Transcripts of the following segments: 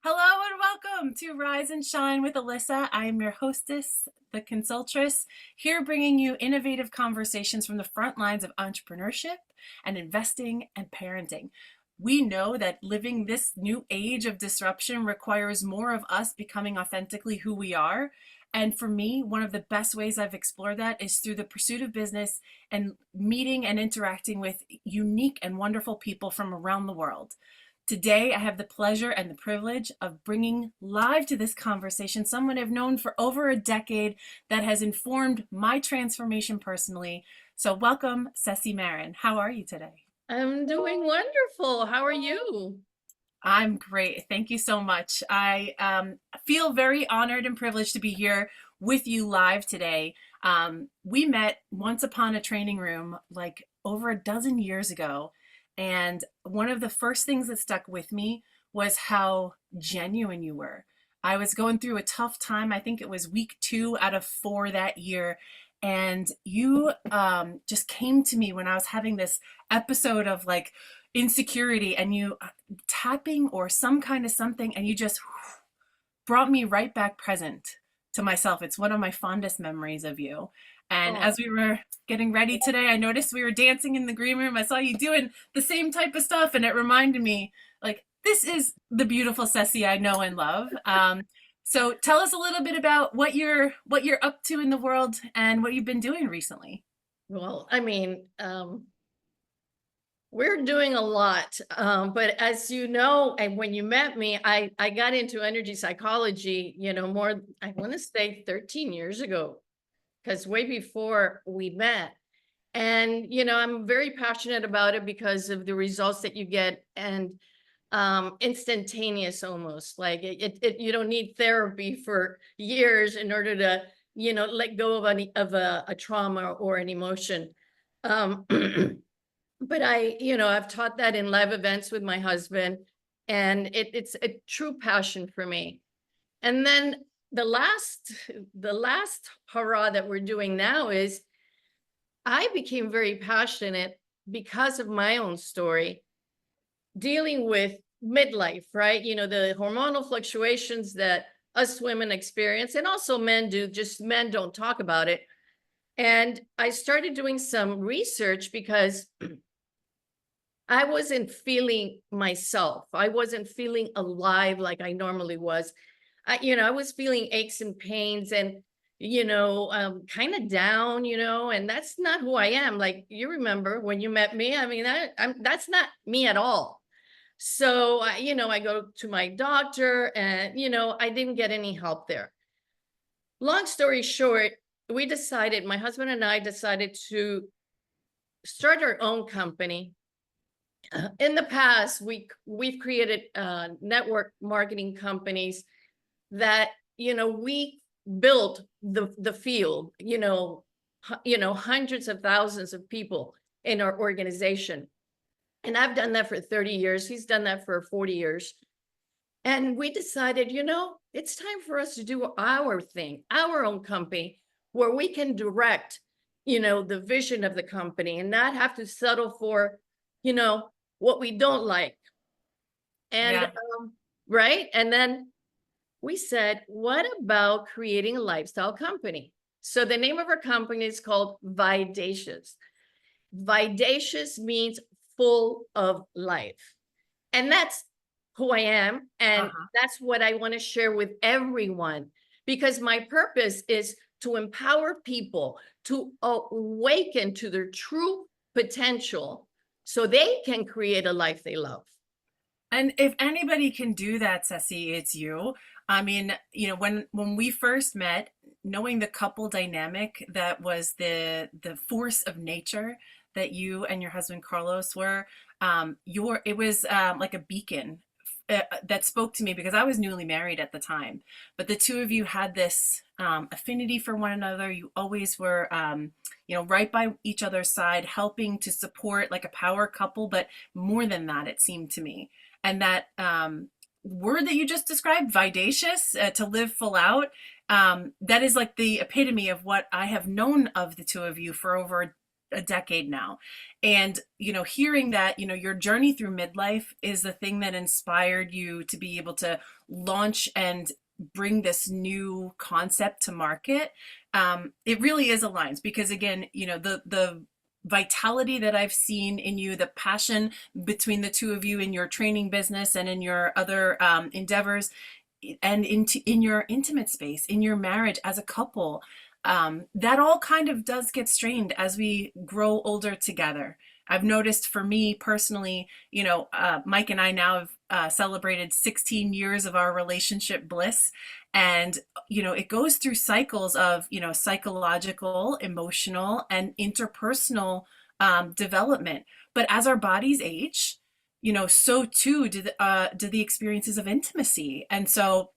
Hello and welcome to Rise and Shine with Alissa. I am your hostess, the consultress, here bringing you innovative conversations from the front lines of entrepreneurship and investing and parenting. We know that living this new age of disruption requires more of us becoming authentically who we are. And for me, one of the best ways I've explored that is through the pursuit of business and meeting and interacting with unique and wonderful people from around the world. Today, I have the pleasure and the privilege of bringing live to this conversation someone I've known for over a decade that has informed my transformation personally. So, welcome, Cecy Marin. How are you today? I'm doing wonderful. How are you? I'm great. Thank you so much. I feel very honored and privileged to be here with you live today. We met once upon a training room like over a dozen years ago. And one of the first things that stuck with me was how genuine you were. I was going through a tough time. I think it was week 2 out of 4 that year. And you just came to me when I was having this episode of like insecurity, and you tapping or some kind of something, and you just brought me right back present to myself. It's one of my fondest memories of you. And Oh, as we were getting ready today, I noticed we were dancing in the green room. I saw you doing the same type of stuff, and it reminded me, like, this is the beautiful Cecy I know and love. So tell us a little bit about what you're up to in the world and what you've been doing recently. well, we're doing a lot. But as you know, and when you met me, I got into energy psychology, more, I want to say 13 years ago, because way before we met. And, I'm very passionate about it because of the results that you get and instantaneous almost like you don't need therapy for years in order to, let go of a trauma or an emotion. Um, but I've taught that in live events with my husband, and it's a true passion for me. And then the last the last hurrah that we're doing now is I became very passionate because of my own story dealing with midlife, right? The hormonal fluctuations that us women experience, and also men do, just men don't talk about it. And I started doing some research because I wasn't feeling myself. I wasn't feeling alive like I normally was. I was feeling aches and pains and, kind of down, and that's not who I am. Like you remember when you met me, I mean, that's not me at all. So, I go to my doctor and, I didn't get any help there. Long story short, my husband and I decided to start our own company. In the past, we've created network marketing companies that, we built the field, hundreds of thousands of people in our organization. And I've done that for 30 years. He's done that for 40 years. And we decided, it's time for us to do our thing, our own company, where we can direct, the vision of the company and not have to settle for, what we don't like. And Yeah. right. And then we said, what about creating a lifestyle company? So the name of our company is called Vidacious. Vidacious means full of life. And that's who I am. And Uh-huh. that's what I want to share with everyone, because my purpose is to empower people to awaken to their true potential so they can create a life they love. And if anybody can do that, Cecy, it's you. I mean, when we first met, knowing the couple dynamic that was the force of nature that you and your husband Carlos were, it was like a beacon that spoke to me because I was newly married at the time. But the two of you had this affinity for one another. You always were, right by each other's side, helping to support like a power couple. But more than that, it seemed to me. And that word that you just described, vidacious, to live full out, that is like the epitome of what I have known of the two of you for over a decade now. And, hearing that, your journey through midlife is the thing that inspired you to be able to launch and bring this new concept to market. It really is aligns because again, the vitality that I've seen in you, the passion between the two of you in your training business and in your other endeavors, and in your intimate space, in your marriage as a couple, that all kind of does get strained as we grow older together. I've noticed for me personally, Mike and I now have celebrated 16 years of our relationship bliss. And, it goes through cycles of, psychological, emotional, and interpersonal development. But as our bodies age, so too do the experiences of intimacy. And so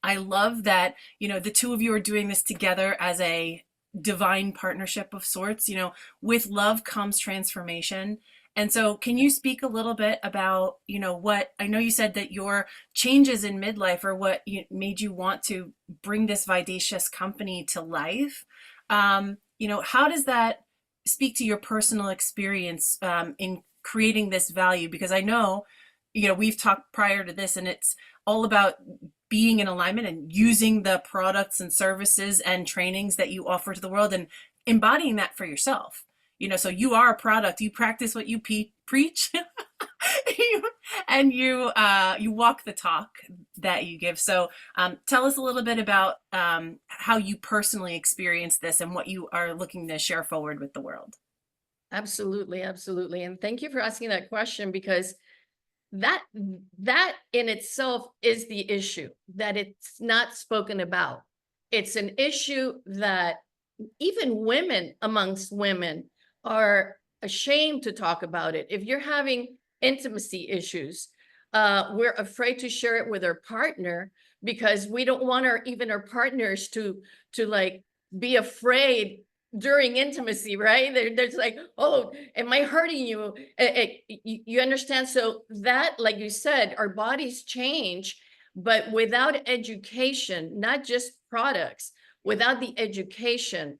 I love that, the two of you are doing this together as a divine partnership of sorts. With love comes transformation. And so can you speak a little bit about, what I know you said that your changes in midlife are what made you want to bring this Vidacious company to life. How does that speak to your personal experience in creating this value? Because I know, we've talked prior to this and it's all about being in alignment and using the products and services and trainings that you offer to the world and embodying that for yourself. So you are a product, you practice what you preach and you walk the talk that you give. So tell us a little bit about how you personally experience this and what you are looking to share forward with the world. Absolutely, absolutely. And thank you for asking that question, because that in itself is the issue, that it's not spoken about. It's an issue that even women amongst women are ashamed to talk about it. If you're having intimacy issues, we're afraid to share it with our partner because we don't want our partners to like be afraid during intimacy, right? There's like, oh, am I hurting you? You understand? So that, like you said, our bodies change, but without education, not just products, without the education,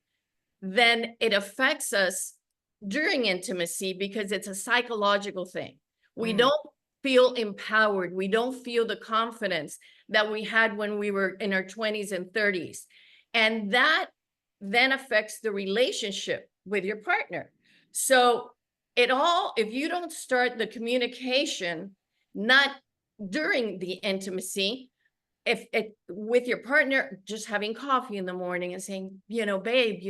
then it affects us during intimacy because it's a psychological thing. We don't feel empowered. We don't feel the confidence that we had when we were in our 20s and 30s. And that then affects the relationship with your partner. So if you don't start the communication, not during the intimacy, if with your partner, just having coffee in the morning and saying, babe,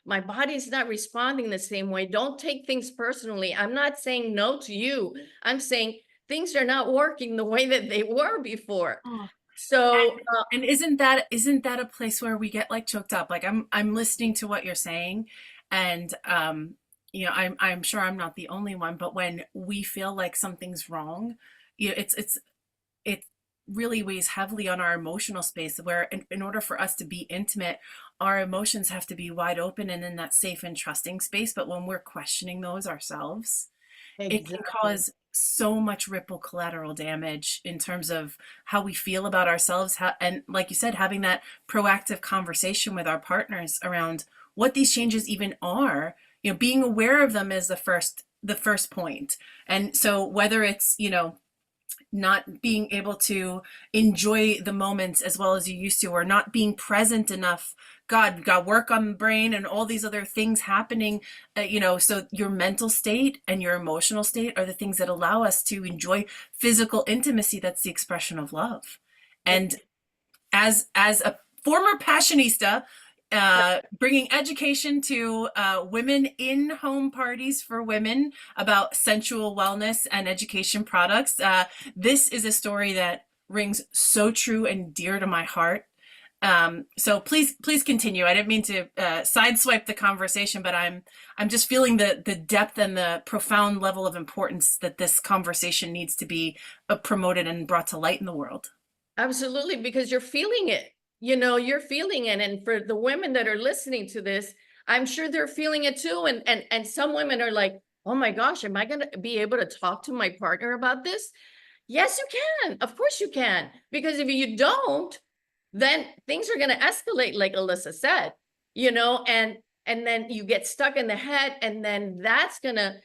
my body's not responding the same way. Don't take things personally. I'm not saying no to you. I'm saying things are not working the way that they were before. Oh. So, And isn't that a place where we get like choked up? Like I'm listening to what you're saying, and I'm sure I'm not the only one, but when we feel like something's wrong, it really weighs heavily on our emotional space where in order for us to be intimate, our emotions have to be wide open and in that safe and trusting space. But when we're questioning those ourselves, it can cause so much ripple collateral damage in terms of how we feel about ourselves. And like you said, having that proactive conversation with our partners around what these changes even are, being aware of them is the first point. And so whether it's, not being able to enjoy the moments as well as you used to, or not being present enough. God, you got work on the brain and all these other things happening, so your mental state and your emotional state are the things that allow us to enjoy physical intimacy. That's the expression of love. And as a former passionista, bringing education to women in home parties for women about sensual wellness and education products. This is a story that rings so true and dear to my heart. So please continue. I didn't mean to sideswipe the conversation, but I'm just feeling the depth and the profound level of importance that this conversation needs to be promoted and brought to light in the world. Absolutely, because you're feeling it. You're feeling it. And for the women that are listening to this, I'm sure they're feeling it too. And some women are like, oh my gosh, am I going to be able to talk to my partner about this? Yes, you can. Of course you can. Because if you don't, then things are going to escalate, like Alissa said, and and then you get stuck in the head, and then that's gonna,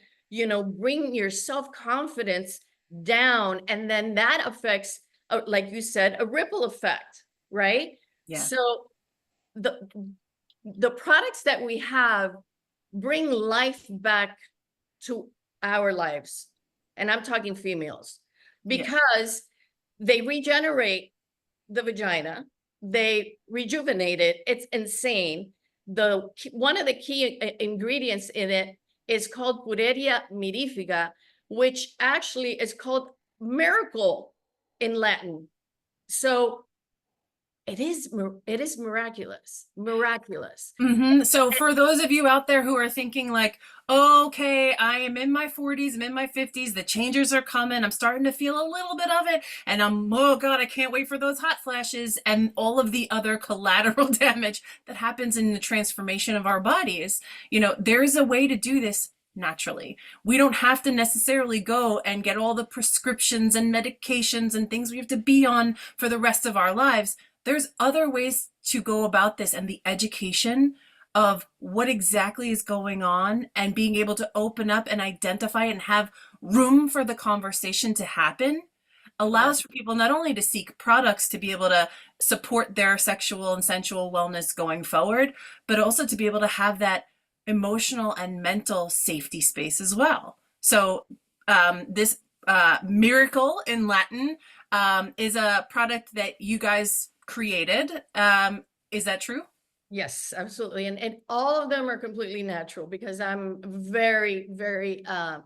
bring your self-confidence down, and then that affects, like you said, a ripple effect, right? Yeah. So the the products that we have bring life back to our lives, and I'm talking females, Yeah. because they regenerate the vagina, they rejuvenate it. It's insane. One of the key ingredients in it is called Pureria mirifica, which actually is called miracle in Latin. So it is miraculous. So for those of you out there who are thinking like, okay, I am in my 40s, I'm in my 50s, the changes are coming, I'm starting to feel a little bit of it, and oh God, I can't wait for those hot flashes and all of the other collateral damage that happens in the transformation of our bodies. There's a way to do this naturally. We don't have to necessarily go and get all the prescriptions and medications and things we have to be on for the rest of our lives. There's other ways to go about this, and the education of what exactly is going on and being able to open up and identify and have room for the conversation to happen Yeah. allows for people not only to seek products to be able to support their sexual and sensual wellness going forward, but also to be able to have that emotional and mental safety space as well. So this miracle in Latin is a product that you guys created. Is that true? Yes, absolutely. And all of them are completely natural, because I'm very, very, not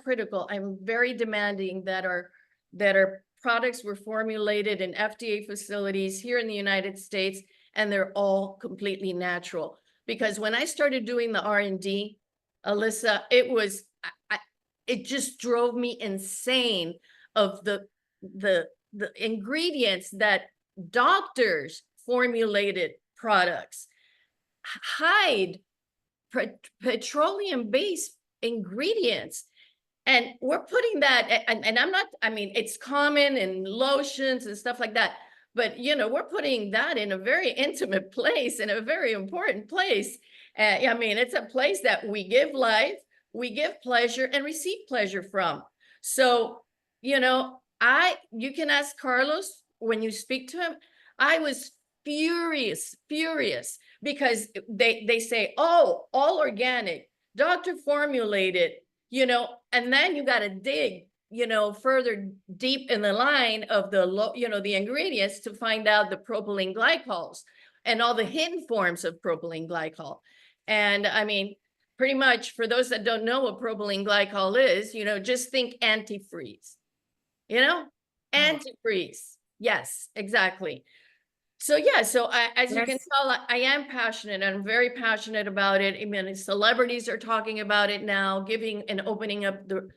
critical. I'm very demanding that our products were formulated in FDA facilities here in the United States, and they're all completely natural. Because when I started doing the R&D, Alissa, it just drove me insane of the ingredients that doctors formulated products hide petroleum-based ingredients. And we're putting that, and it's common in lotions and stuff like that, but we're putting that in a very intimate place, in a very important place. It's a place that we give life, we give pleasure, and receive pleasure from. So, you can ask Carlos when you speak to him. I was furious, because they say, oh, all organic, doctor formulated, and then you got to dig, further deep in the line of the ingredients to find out the propylene glycols and all the hidden forms of propylene glycol. And pretty much, for those that don't know what propylene glycol is, just think antifreeze, antifreeze. Yes, exactly. So yeah, as you can Yes. tell, I am passionate. I'm very passionate about it. Celebrities are talking about it now, giving and opening up the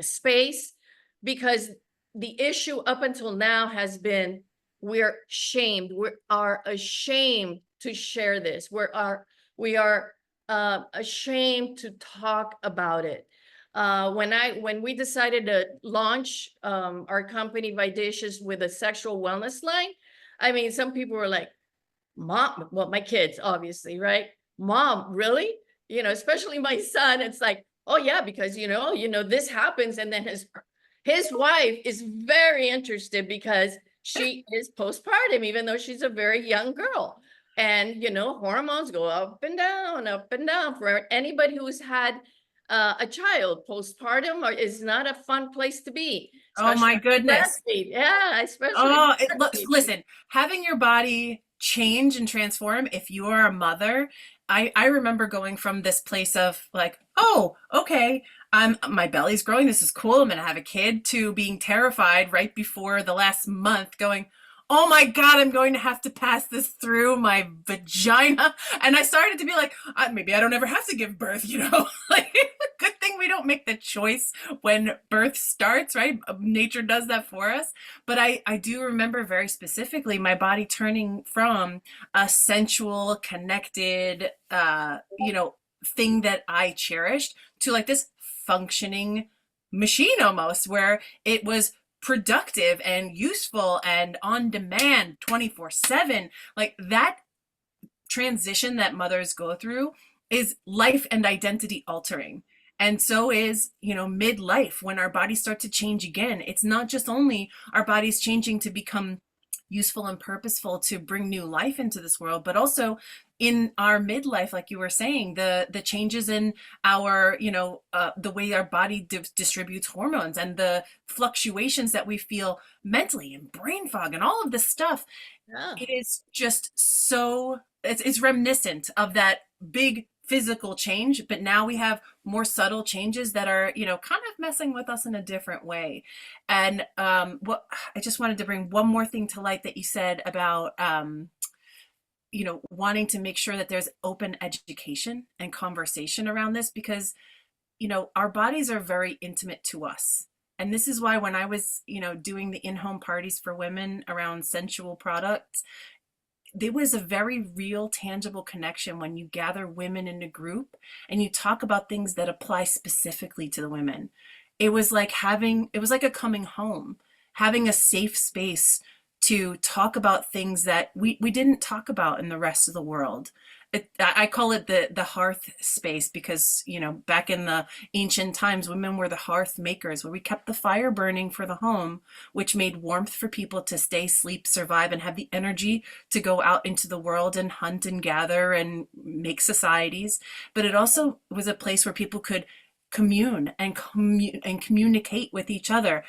space, because the issue up until now has been, we are ashamed to share this. We are ashamed to talk about it. When we decided to launch our company Vidacious with a sexual wellness line, some people were like, Mom, well, my kids, obviously, right? Mom, really? Especially my son. It's like, oh yeah, because this happens, and then his wife is very interested, because she is postpartum, even though she's a very young girl. And hormones go up and down, up and down. For anybody who's had a child, postpartum is not a fun place to be, Oh especially my goodness. breastfeed. Yeah, especially Oh, breastfeed. listen, having your body change and transform if you are a mother, I remember going from this place of like, oh, okay, my belly's growing, this is cool, I'm gonna have a kid, to being terrified right before the last month, going, oh my God, I'm going to have to pass this through my vagina. And I started to be like, maybe I don't ever have to give birth, like, good thing we don't make the choice when birth starts, right? Nature does that for us. But I do remember very specifically my body turning from a sensual, connected, thing that I cherished to like this functioning machine almost, where it was productive and useful and on demand 24/7. Like that transition that mothers go through is life and identity altering. And so is, midlife, when our bodies start to change again. It's not just only our bodies changing to become useful and purposeful to bring new life into this world, but also in our midlife, like you were saying, the changes in our, the way our body distributes hormones and the fluctuations that we feel mentally and brain fog and all of this stuff. Yeah. It is just so, it's reminiscent of that big physical change, but now we have more subtle changes that are, kind of messing with us in a different way. And what I just wanted to bring one more thing to light that you said about wanting to make sure that there's open education and conversation around this, because our bodies are very intimate to us. And this is why when I was, doing the in-home parties for women around sensual products, there was a very real, tangible connection when you gather women in a group and you talk about things that apply specifically to the women. It was like a coming home, having a safe space to talk about things that we didn't talk about in the rest of the world. I call it the hearth space because, back in the ancient times, women were the hearth makers, where we kept the fire burning for the home, which made warmth for people to stay, sleep, survive, and have the energy to go out into the world and hunt and gather and make societies. But it also was a place where people could commune and communicate with each other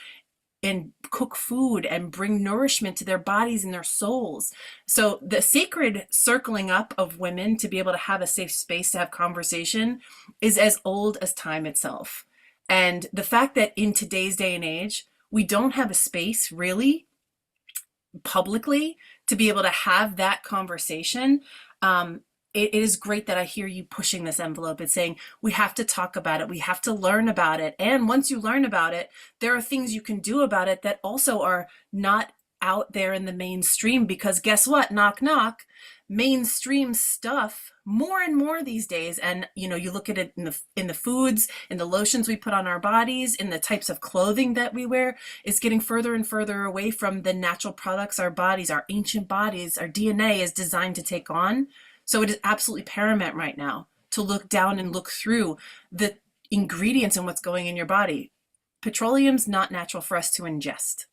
and cook food and bring nourishment to their bodies and their souls. So the sacred circling up of women to be able to have a safe space to have conversation is as old as time itself. And the fact that in today's day and age, we don't have a space really publicly to be able to have that conversation, it is great that I hear you pushing this envelope and saying, we have to talk about it. We have to learn about it. And once you learn about it, there are things you can do about it that also are not out there in the mainstream, because guess what? Knock, knock. Mainstream stuff more and more these days. And, you look at it in the foods, in the lotions we put on our bodies, in the types of clothing that we wear, is getting further and further away from the natural products our bodies, our ancient bodies, our DNA is designed to take on. So it is absolutely paramount right now to look down and look through the ingredients and what's going in your body. Petroleum's not natural for us to ingest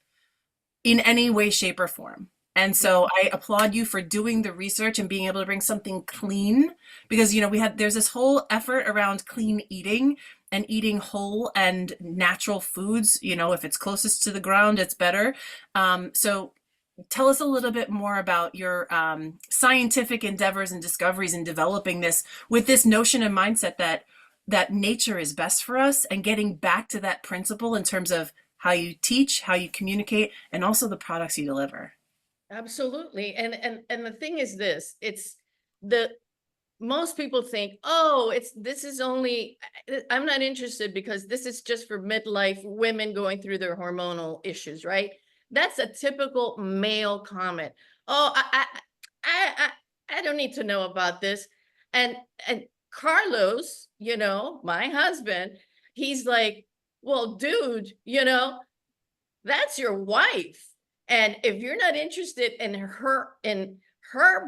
in any way, shape, or form. And so I applaud you for doing the research and being able to bring something clean, because, there's this whole effort around clean eating and eating whole and natural foods. If it's closest to the ground, it's better. So tell us a little bit more about your scientific endeavors and discoveries in developing this with this notion and mindset that nature is best for us, and getting back to that principle in terms of how you teach, how you communicate, and also the products you deliver. Absolutely. And the thing is this, it's the most people think, oh, this is only, I'm not interested because this is just for midlife women going through their hormonal issues, right? That's a typical male comment. Oh, I don't need to know about this. And Carlos, my husband, he's like, well, dude, that's your wife. And if you're not interested in her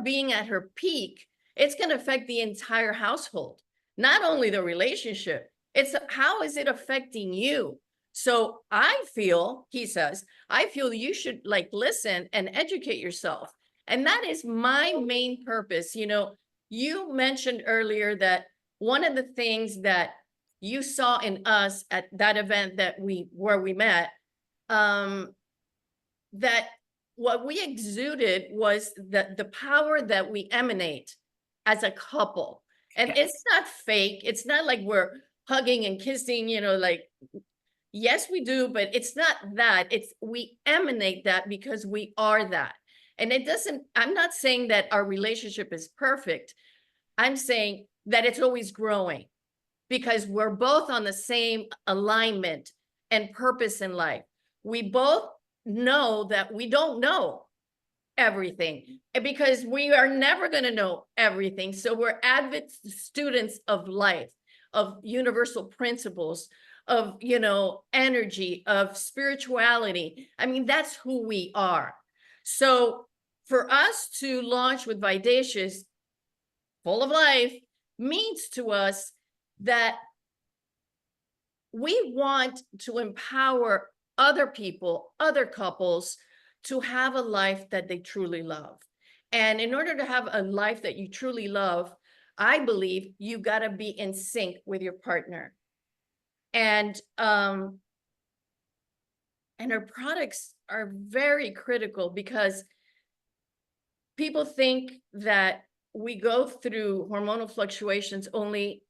being at her peak, it's going to affect the entire household, not only the relationship. It's how is it affecting you? So I feel, he says, I feel you should listen and educate yourself. And that is my main purpose. You mentioned earlier that one of the things that you saw in us at that event where we met, that what we exuded was the power that we emanate as a couple. And Yes. it's not fake. It's not like we're hugging and kissing, yes, we do, but it's not that. It's we emanate that because we are that. And I'm not saying that our relationship is perfect. I'm saying that it's always growing because we're both on the same alignment and purpose in life. We both know that we don't know everything because we are never going to know everything. So we're avid students of life, of universal principles, of, energy, of spirituality. I mean, that's who we are. So for us to launch with Vidacious, full of life, means to us that we want to empower other people, other couples, to have a life that they truly love. And in order to have a life that you truly love, I believe you got to be in sync with your partner. And our products are very critical, because people think that we go through hormonal fluctuations only,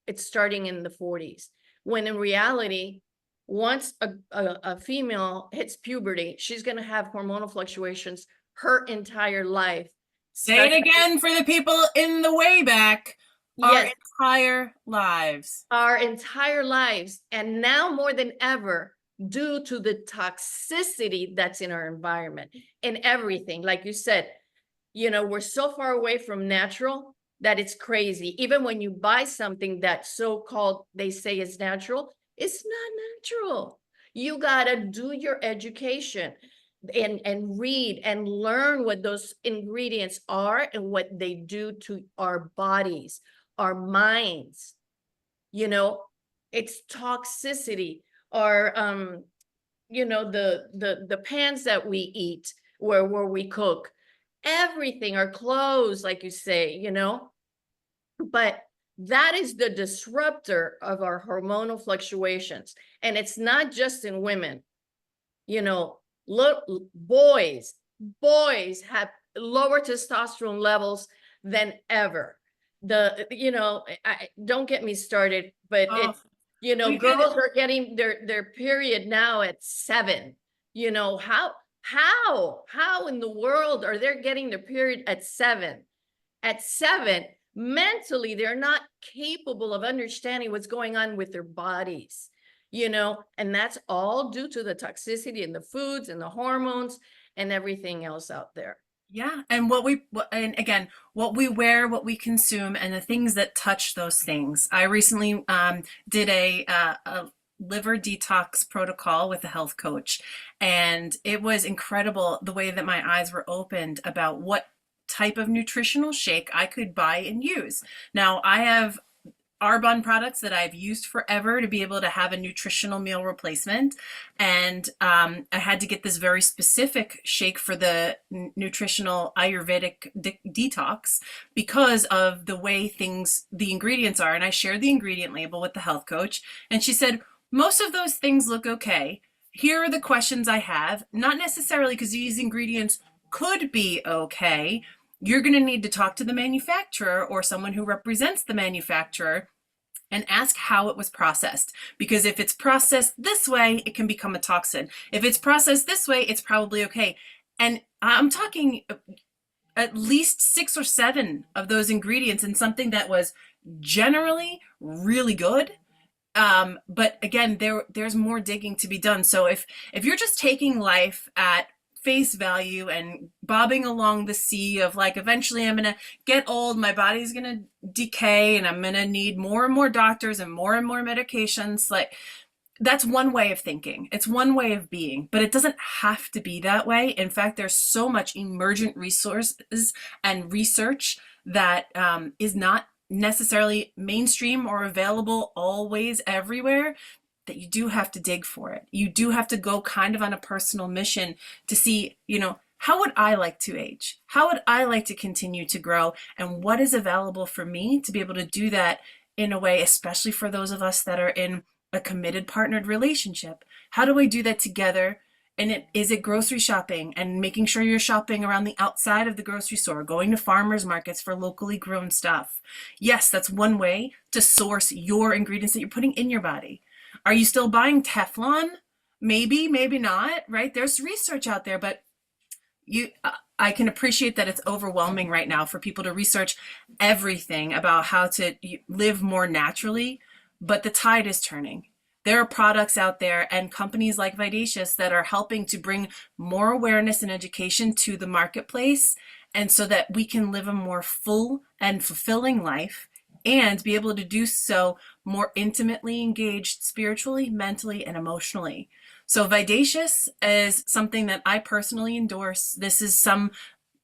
it's starting in the 40s, when in reality, once a female hits puberty, she's going to have hormonal fluctuations her entire life. Say it again for the people in the way back. Yes, Our entire lives. our entire lives. And now more than ever, due to the toxicity that's in our environment, in everything, like you said, we're so far away from natural that it's crazy. Even when you buy something that so-called they say is natural, it's not natural. You gotta do your education and read and learn what those ingredients are and what they do to our bodies, our minds. It's toxicity. Or the pans that we eat, where we cook, everything, our clothes, like you say, but that is the disruptor of our hormonal fluctuations. And it's not just in women. Look, boys have lower testosterone levels than ever. Don't get me started, but girls are getting their period now at 7. How in the world are they getting their period at 7? At 7, mentally, they're not capable of understanding what's going on with their bodies, and that's all due to the toxicity in the foods and the hormones and everything else out there. Yeah, and and again, what we wear, what we consume, and the things that touch those things. I recently did a liver detox protocol with a health coach, and it was incredible the way that my eyes were opened about what type of nutritional shake I could buy and use. Now, I have Arbonne products that I've used forever to be able to have a nutritional meal replacement. And I had to get this very specific shake for the nutritional Ayurvedic detox because of the way the ingredients are. And I shared the ingredient label with the health coach, and she said, most of those things look okay. Here are the questions I have, not necessarily because these ingredients could be okay. You're going to need to talk to the manufacturer or someone who represents the manufacturer and ask how it was processed. Because if it's processed this way, it can become a toxin. If it's processed this way, it's probably okay. And I'm talking at least 6 or 7 of those ingredients in something that was generally really good. But again, there's more digging to be done. So if you're just taking life at face value and bobbing along the sea of like, eventually I'm gonna get old, my body's gonna decay, and I'm gonna need more and more doctors and more medications, like, that's one way of thinking. It's one way of being, but it doesn't have to be that way. In fact, there's so much emergent resources and research that is not necessarily mainstream or available always everywhere, that you do have to dig for it. You do have to go kind of on a personal mission to see, how would I like to age? How would I like to continue to grow? And what is available for me to be able to do that in a way, especially for those of us that are in a committed partnered relationship? How do I do that together? And is it grocery shopping and making sure you're shopping around the outside of the grocery store, going to farmers markets for locally grown stuff? Yes, that's one way to source your ingredients that you're putting in your body. Are you still buying Teflon? Maybe, maybe not, right? There's research out there, but I can appreciate that it's overwhelming right now for people to research everything about how to live more naturally, but the tide is turning. There are products out there and companies like Vidacious that are helping to bring more awareness and education to the marketplace, and so that we can live a more full and fulfilling life and be able to do so more intimately engaged spiritually, mentally, and emotionally. So Vidacious is something that I personally endorse. This is some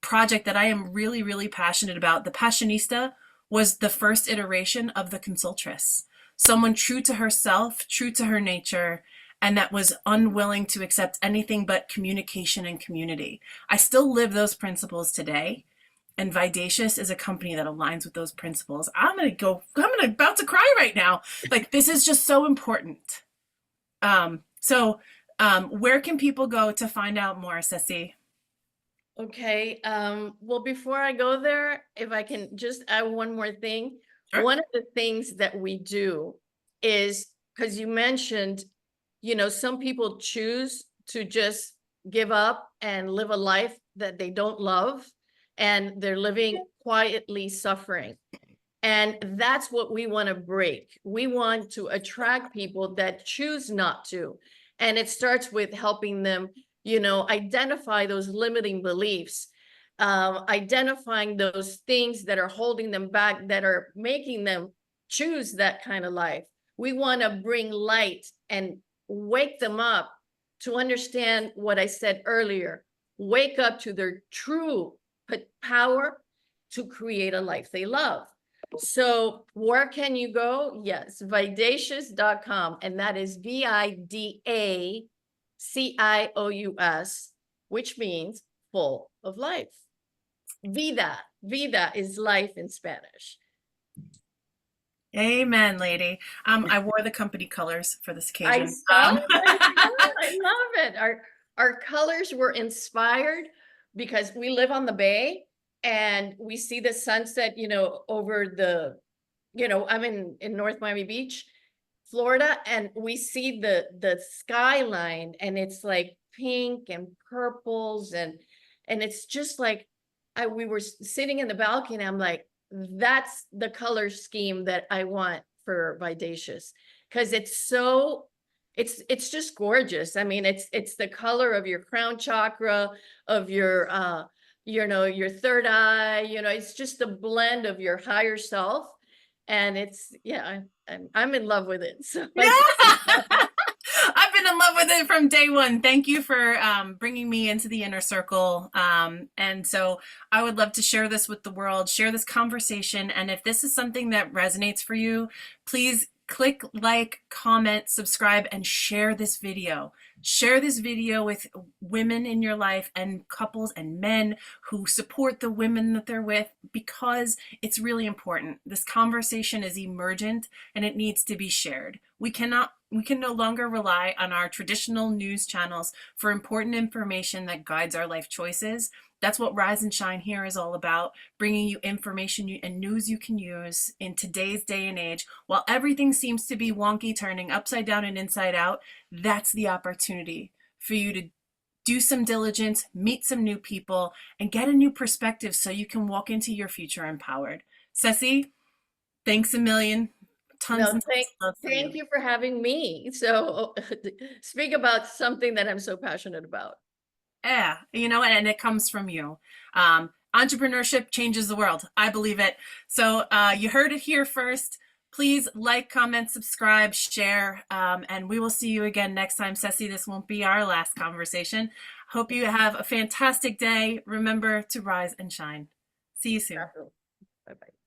project that I am really, really passionate about. The Passionista was the first iteration of the Consultress. Someone true to herself, true to her nature, and that was unwilling to accept anything but communication and community. I still live those principles today. And Vidacious is a company that aligns with those principles. About to cry right now. Like, this is just so important. Where can people go to find out more, Cecy? Okay, well, before I go there, if I can just add one more thing. Sure. One of the things that we do is, because you mentioned, some people choose to just give up and live a life that they don't love, and they're living quietly suffering. And that's what we want to break. We want to attract people that choose not to. And it starts with helping them, identify those limiting beliefs, identifying those things that are holding them back, that are making them choose that kind of life. We want to bring light and wake them up to understand what I said earlier. Wake up to their true power to create a life they love. So where can you go? Yes, vidacious.com, and that is Vidacious, which means full of life. Vida is life in Spanish. Amen, lady. I wore the company colors for this I occasion. saw, I love it. Our colors were inspired because we live on the bay and we see the sunset, over the, I'm in North Miami Beach, Florida, and we see the skyline, and it's like pink and purples, and it's just like, we were sitting in the balcony, and I'm like, that's the color scheme that I want for Vidacious, because it's just gorgeous. I mean, it's the color of your crown chakra, of your your third eye, it's just a blend of your higher self. And I'm in love with it. So Yeah. I've been in love with it from day one. Thank you for bringing me into the inner circle. And so I would love to share this with the world, share this conversation. And if this is something that resonates for you, please click like, comment, subscribe, and share this video. Share this video with women in your life and couples and men who support the women that they're with, because it's really important. This conversation is emergent and it needs to be shared. We can no longer rely on our traditional news channels for important information that guides our life choices. That's what Rise and Shine here is all about, bringing you information and news you can use in today's day and age. While everything seems to be wonky, turning upside down and inside out, that's the opportunity for you to do some diligence, meet some new people, and get a new perspective so you can walk into your future empowered. Cecy, thanks a million. Tons no, and tons of love for thank you for having me. So speak about something that I'm so passionate about. Yeah, and it comes from you. Entrepreneurship changes the world. I believe it. So you heard it here first. Please like, comment, subscribe, share, and we will see you again next time. Cecy, this won't be our last conversation. Hope you have a fantastic day. Remember to rise and shine. See you soon. Bye-bye.